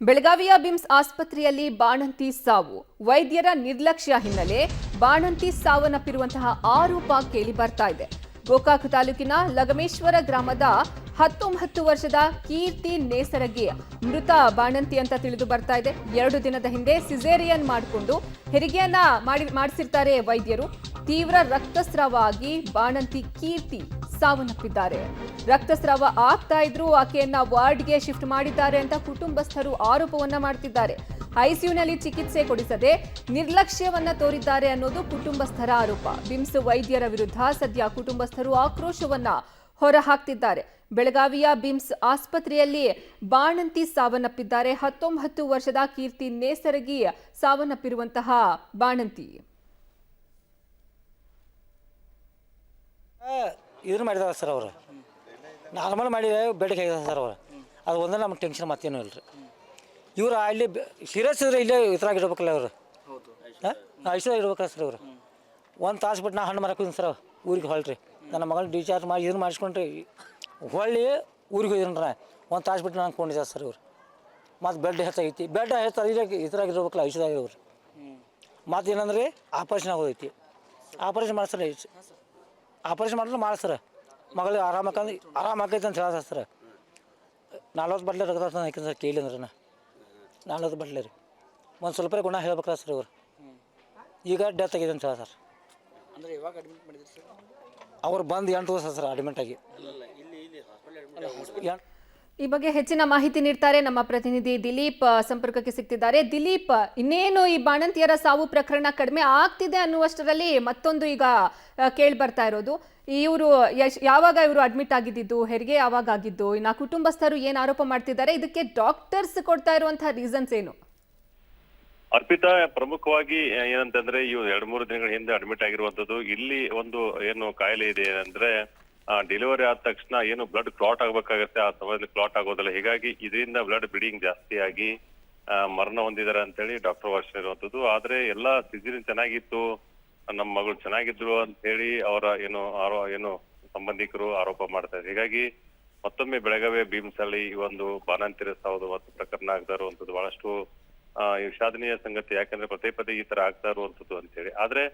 ಬೆಳಗಾವಿಯ ಬಿಮ್ಸ್ ಆಸ್ಪತ್ರೆಯಲ್ಲಿ ಬಾಣಂತಿ ಸಾವು. ವೈದ್ಯರ ನಿರ್ಲಕ್ಷ್ಯ ಹಿನ್ನೆಲೆ ಬಾಣಂತಿ ಸಾವನ್ನಪ್ಪಿರುವಂತಹ ಆರೋಪ ಕೇಳಿ ಬರ್ತಾ ಇದೆ. ಗೋಕಾಕ್ ತಾಲೂಕಿನ ಲಗಮೇಶ್ವರ ಗ್ರಾಮದ 19 ವರ್ಷದ ಕೀರ್ತಿ ನೇಸರಗಿ ಮೃತ ಬಾಣಂತಿ ಅಂತ ತಿಳಿದು ಬರ್ತಾ ಇದೆ. 2 ದಿನದ ಹಿಂದೆ ಸಿಸೇರಿಯನ್ ಮಾಡಿಕೊಂಡು ಹೆರಿಗೆಯನ್ನ ಮಾಡಿಸಿರ್ತಾರೆ ವೈದ್ಯರು. ತೀವ್ರ ರಕ್ತಸ್ರಾವ ಆಗಿ ಬಾಣಂತಿ ಕೀರ್ತಿ ಸಾವನ್ನಪ್ಪಿದ್ದಾರೆ. ರಕ್ತಸ್ರಾವ ಆಗ್ತಾ ಇದ್ರು ಆಕೆಯನ್ನ ವಾರ್ಡ್ಗೆ ಶಿಫ್ಟ್ ಮಾಡಿದ್ದಾರೆ ಅಂತ ಕುಟುಂಬಸ್ಥರು ಆರೋಪವನ್ನ ಮಾಡ್ತಿದ್ದಾರೆ. ಐಸಿಯುನಲ್ಲಿ ಚಿಕಿತ್ಸೆ ಕೊಡಿಸದೆ ನಿರ್ಲಕ್ಷ್ಯವನ್ನ ತೋರಿದ್ದಾರೆ ಅನ್ನೋದು ಕುಟುಂಬಸ್ಥರ ಆರೋಪ. ಬಿಮ್ಸ್ ವೈದ್ಯರ ವಿರುದ್ಧ ಸದ್ಯ ಕುಟುಂಬಸ್ಥರು ಆಕ್ರೋಶವನ್ನ ಹೊರಹಾಕ್ತಿದ್ದಾರೆ. ಬೆಳಗಾವಿಯ ಬಿಮ್ಸ್ ಆಸ್ಪತ್ರೆಯಲ್ಲಿ ಬಾಣಂತಿ ಸಾವನ್ನಪ್ಪಿದ್ದಾರೆ. 19 ವರ್ಷದ ಕೀರ್ತಿ ನೇಸರಗಿ ಸಾವನ್ನಪ್ಪಿರುವಂತಹ ಬಾಣಂತಿ. ಇದನ್ನು ಮಾಡಿದಾರೆ ಸರ್ ಅವರು. ನಾರ್ಮಲ್ ಮಾಡಿ ಬೆಡ್ಗೆ ಆಗಿದ್ದಾರೆ ಸರ್ ಅವರು. ಅದು ಒಂದೇ ನಮ್ಗೆ ಟೆನ್ಷನ್ ಮತ್ತೇನೂ ಇಲ್ಲ ರೀ. ಇವರು ಅಲ್ಲಿ ಸೀರಿಯಸ್ ಇದ್ರೆ ಇಲ್ಲೇ ಇದ್ರಾಗ ಇಡ್ಬೇಕಲ್ಲ ಅವರು. ಹಾಂ ಐಶ್ವರ್ಯ ಇಡ್ಬೇಕಲ್ಲ ಸರ್ ಇವರು. ಒಂದು ತಾಸು ಬಿಟ್ಟು ನಾ ಹಣ್ಣು ಮಾರಕ್ಕೆ ಸರ್ ಊರಿಗೆ ಹೊಳ್ರಿ. ನನ್ನ ಮಗಳನ್ನ ಡಿಸ್ಚಾರ್ಜ್ ಮಾಡಿ ಇದನ್ನು ಮಾಡಿಸ್ಕೊಂಡ್ರಿ ಹೊಳ್ಳಿ ಊರಿಗೆ ಹೋಗಿದ್ರಿ ನಾ. ಒಂದು ತಾಸು ಬಿಟ್ಟು ನಾನು ಕೊಂಡಿದ್ದೆ ಸರ್ ಇವರು. ಮತ್ತು ಬೆಡ್ ಹೆಚ್ಚಾಗೈತಿ. ಬೆಡ್ ಹೆಚ್ಚು ಇದ್ರಾಗ ಇರ್ಬೇಕಲ್ಲ ಐಶ್ವರ್ಯ ಇವ್ರು. ಮತ್ತು ಏನಂದ್ರೆ ಆಪರೇಷನ್ ಆಗೋದೈತಿ. ಆಪರೇಷನ್ ಮಾಡ್ಸರ ಆಪರೇಷನ್ ಮಾಡಿದ್ರೆ ಮಾಡ್ಸರ ಮಗಳಿಗೆ ಆರಾಮಾಗೈತೆ ಅಂತ ಹೇಳ್ತಾರೆ ಸರ್. 40 ಬಟ್ಲೆ ರಗದ ಹಾಕಿ ಸರ್ ಕೇಳಿ ಅಂದ್ರೆ 40 ಬಟ್ಲೆ ರೀ. ಒಂದು ಸ್ವಲ್ಪ ಗುಣ ಹೇಳ್ಬೇಕಲ್ಲ ಸರ್ ಇವರು. ಈಗ ಡೆತ್ ಆಗಿದೆ ಅಂತ ಹೇಳ ಸರ್. ಅಂದರೆ ಇವಾಗ ಅಡ್ಮಿಟ್ ಮಾಡಿದ್ರಿ ಸರ್? ಅವ್ರು ಬಂದು 8 ದಿವಸ ಸರ್ ಅಡ್ಮಿಟ್ ಆಗಿ. ಈ ಬಗ್ಗೆ ಹೆಚ್ಚಿನ ಮಾಹಿತಿ ನೀಡ್ತಾರೆ ನಮ್ಮ ಪ್ರತಿನಿಧಿ ದಿಲೀಪ್ ಸಂಪರ್ಕಕ್ಕೆ ಸಿಗ್ತಿದ್ದಾರೆ. ದಿಲೀಪ್, ಇನ್ನೇನು ಈ ಬಾಣಂತಿಯರ ಸಾವು ಪ್ರಕರಣ ಕಡಿಮೆ ಆಗ್ತಿದೆ ಅನ್ನುವಷ್ಟರಲ್ಲಿ ಮತ್ತೊಂದು ಈಗ ಕೇಳಿ ಬರ್ತಾ ಇರೋದು, ಇವರು ಯಾವಾಗ ಇವರು ಅಡ್ಮಿಟ್ ಆಗಿದ್ದು, ಹೆರಿಗೆ ಯಾವಾಗ ಆಗಿದ್ದು, ಇನ್ನು ಕುಟುಂಬಸ್ಥರು ಏನು ಆರೋಪ ಮಾಡ್ತಿದ್ದಾರೆ, ಇದಕ್ಕೆ ಡಾಕ್ಟರ್ಸ್ ಕೊಡ್ತಾ ಇರುವಂತಹ ರೀಸನ್ಸ್ ಏನು? ಅರ್ಪಿತಾ, ಪ್ರಮುಖವಾಗಿ ಏನಂತಂದ್ರೆ ಇವು 2-3 ದಿನಗಳ ಹಿಂದೆ ಅಡ್ಮಿಟ್ ಆಗಿರುವಂತದ್ದು. ಇಲ್ಲಿ ಒಂದು ಏನು ಕಾಯಿಲೆ ಇದೆ ಅಂದ್ರೆ ಡೆಲಿವರಿ ಆದ ತಕ್ಷಣ ಏನು ಬ್ಲಡ್ ಕ್ಲಾಟ್ ಆಗ್ಬೇಕಾಗತ್ತೆ, ಆ ಸಮಯದಲ್ಲಿ ಕ್ಲಾಟ್ ಆಗೋದಿಲ್ಲ. ಹೀಗಾಗಿ ಇದರಿಂದ ಬ್ಲಡ್ ಬ್ಲೀಡಿಂಗ್ ಜಾಸ್ತಿ ಆಗಿ ಮರಣ ಹೊಂದಿದ್ದಾರೆ ಅಂತ ಹೇಳಿ ಡಾಕ್ಟರ್ ಭಾಷೆ ಇರುವಂತದ್ದು. ಆದ್ರೆ ಎಲ್ಲಾ ಸಿಜರಿನ್ ಚೆನ್ನಾಗಿತ್ತು, ನಮ್ಮ ಮಗಳು ಚೆನ್ನಾಗಿದ್ರು ಅಂತ ಹೇಳಿ ಅವರ ಏನು ಸಂಬಂಧಿಕರು ಆರೋಪ ಮಾಡ್ತಾರೆ. ಹೀಗಾಗಿ ಮತ್ತೊಮ್ಮೆ ಬೆಳಗಾವಿ ಬಿಮ್ಸ್ ಅಲ್ಲಿ ಈ ಒಂದು ಬಾಣಂತಿಯರ ಸಾವು ಮತ್ತು ಪ್ರಕರಣ ಆಗ್ತಾ ಇರುವಂತದ್ದು ಬಹಳಷ್ಟು ವಿಷಾದನೀಯ ಸಂಗತಿ. ಯಾಕಂದ್ರೆ ಪದೇ ಈ ತರ ಆಗ್ತಾ ಇರುವಂತದ್ದು ಅಂತ ಹೇಳಿ. ಆದ್ರೆ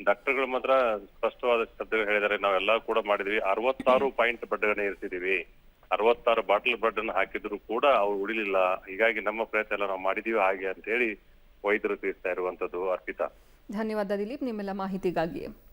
ಡಾಕ್ಟರ್ಗಳು ಮಾತ್ರ ಸ್ಪಷ್ಟವಾದ ಶಬ್ದಗಳು ಹೇಳಿದ್ದಾರೆ. ನಾವೆಲ್ಲ ಕೂಡ ಮಾಡಿದ್ವಿ, 66 ಪಾಯಿಂಟ್ ಬೆಡ್ಗಳನ್ನ ಇರಿಸಿದೀವಿ, 66 ಬಾಟಲ್ ಬೆಡ್ ಅನ್ನು ಹಾಕಿದ್ರು ಕೂಡ ಅವ್ರು ಉಳಿಲಿಲ್ಲ. ಹೀಗಾಗಿ ನಮ್ಮ ಪ್ರಯತ್ನ ಎಲ್ಲ ನಾವು ಮಾಡಿದೀವಿ ಹಾಗೆ ಅಂತ ಹೇಳಿ ವೈದ್ಯರು ತಿಳಿಸ್ತಾ ಇರುವಂತದ್ದು. ಅರ್ಪಿತಾ, ಧನ್ಯವಾದ ದಿಲೀಪ್ ನಿಮ್ಮೆಲ್ಲ ಮಾಹಿತಿಗಾಗಿ.